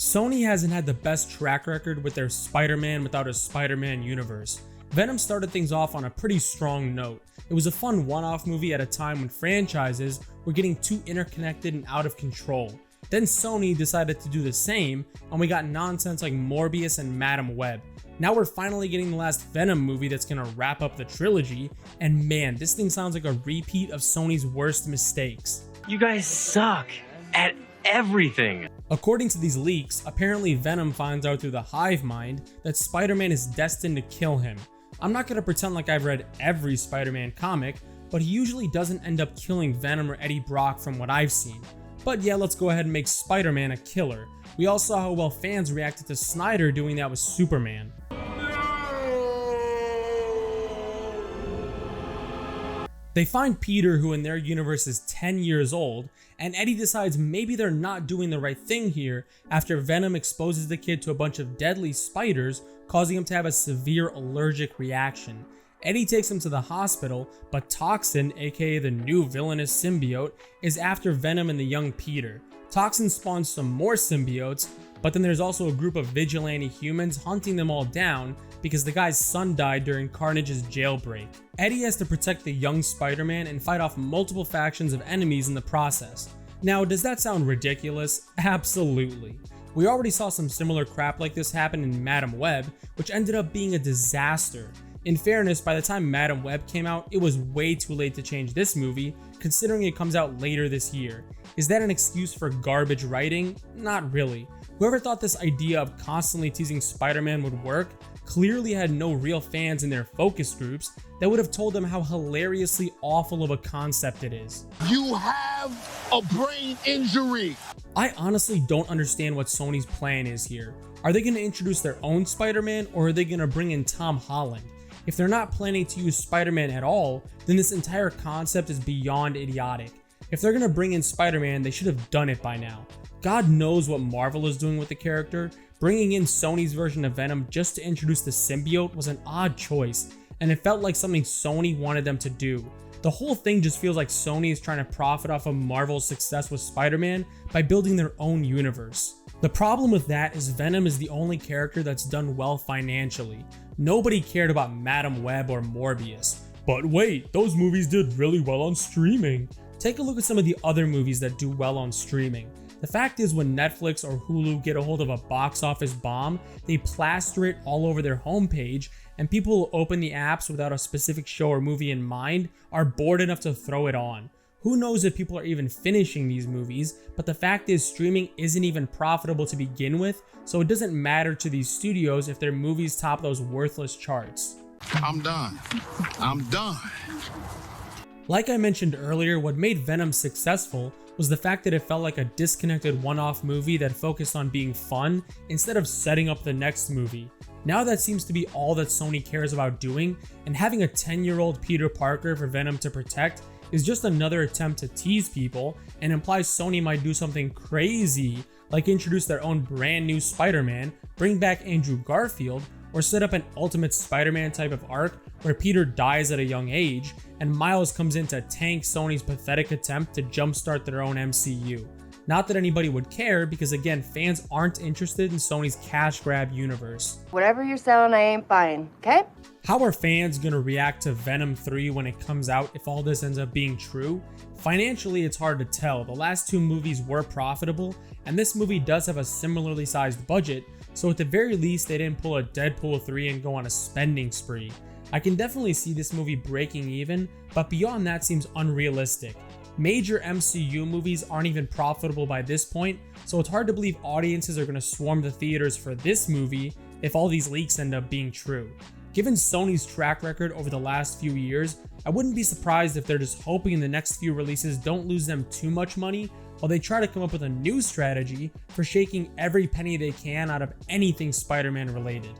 Sony hasn't had the best track record with their Spider-Man without a Spider-Man universe. Venom started things off on a pretty strong note. It was a fun one-off movie at a time when franchises were getting too interconnected and out of control. Then Sony decided to do the same, and we got nonsense like Morbius and Madam Web. Now we're finally getting the last Venom movie that's gonna wrap up the trilogy, and man, this thing sounds like a repeat of Sony's worst mistakes. You guys suck at everything. According to these leaks, apparently Venom finds out through the hive mind that Spider-Man is destined to kill him. I'm not gonna pretend like I've read every Spider-Man comic, but he usually doesn't end up killing Venom or Eddie Brock from what I've seen. But yeah, let's go ahead and make Spider-Man a killer. We all saw how well fans reacted to Snyder doing that with Superman. They find Peter, who in their universe is 10 years old, and Eddie decides maybe they're not doing the right thing here after Venom exposes the kid to a bunch of deadly spiders, causing him to have a severe allergic reaction. Eddie takes him to the hospital, but Toxin, aka the new villainous symbiote, is after Venom and the young Peter. Toxin spawns some more symbiotes, but then there's also a group of vigilante humans hunting them all down because the guy's son died during Carnage's jailbreak. Eddie has to protect the young Spider-Man and fight off multiple factions of enemies in the process. Now, does that sound ridiculous? Absolutely. We already saw some similar crap like this happen in Madam Web, which ended up being a disaster. In fairness, by the time Madam Web came out, it was way too late to change this movie, considering it comes out later this year. Is that an excuse for garbage writing? Not really. Whoever thought this idea of constantly teasing Spider-Man would work clearly had no real fans in their focus groups that would have told them how hilariously awful of a concept it is. You have a brain injury. I honestly don't understand what Sony's plan is here. Are they going to introduce their own Spider-Man, or are they going to bring in Tom Holland? If they're not planning to use Spider-Man at all, then this entire concept is beyond idiotic. If they're going to bring in Spider-Man, they should have done it by now. God knows what Marvel is doing with the character. Bringing in Sony's version of Venom just to introduce the symbiote was an odd choice, and it felt like something Sony wanted them to do. The whole thing just feels like Sony is trying to profit off of Marvel's success with Spider-Man by building their own universe. The problem with that is Venom is the only character that's done well financially. Nobody cared about Madam Web or Morbius. But wait, those movies did really well on streaming. Take a look at some of the other movies that do well on streaming. The fact is, when Netflix or Hulu get a hold of a box office bomb, they plaster it all over their homepage, and people who open the apps without a specific show or movie in mind are bored enough to throw it on. Who knows if people are even finishing these movies, but the fact is streaming isn't even profitable to begin with, so it doesn't matter to these studios if their movies top those worthless charts. I'm done. I'm done. Like I mentioned earlier, what made Venom successful was the fact that it felt like a disconnected one-off movie that focused on being fun instead of setting up the next movie. Now that seems to be all that Sony cares about doing, and having a 10-year-old Peter Parker for Venom to protect is just another attempt to tease people and implies Sony might do something crazy like introduce their own brand new Spider-Man, bring back Andrew Garfield, or set up an Ultimate Spider-Man type of arc where Peter dies at a young age and Miles comes in to tank Sony's pathetic attempt to jumpstart their own MCU. Not that anybody would care, because again, fans aren't interested in Sony's cash grab universe. Whatever you're selling, I ain't buying, okay? How are fans gonna react to Venom 3 when it comes out if all this ends up being true? Financially, it's hard to tell. The last two movies were profitable, and this movie does have a similarly sized budget, so at the very least they didn't pull a Deadpool 3 and go on a spending spree. I can definitely see this movie breaking even, but beyond that seems unrealistic. Major MCU movies aren't even profitable by this point, so it's hard to believe audiences are going to swarm the theaters for this movie if all these leaks end up being true. Given Sony's track record over the last few years, I wouldn't be surprised if they're just hoping the next few releases don't lose them too much money while they try to come up with a new strategy for shaking every penny they can out of anything Spider-Man related.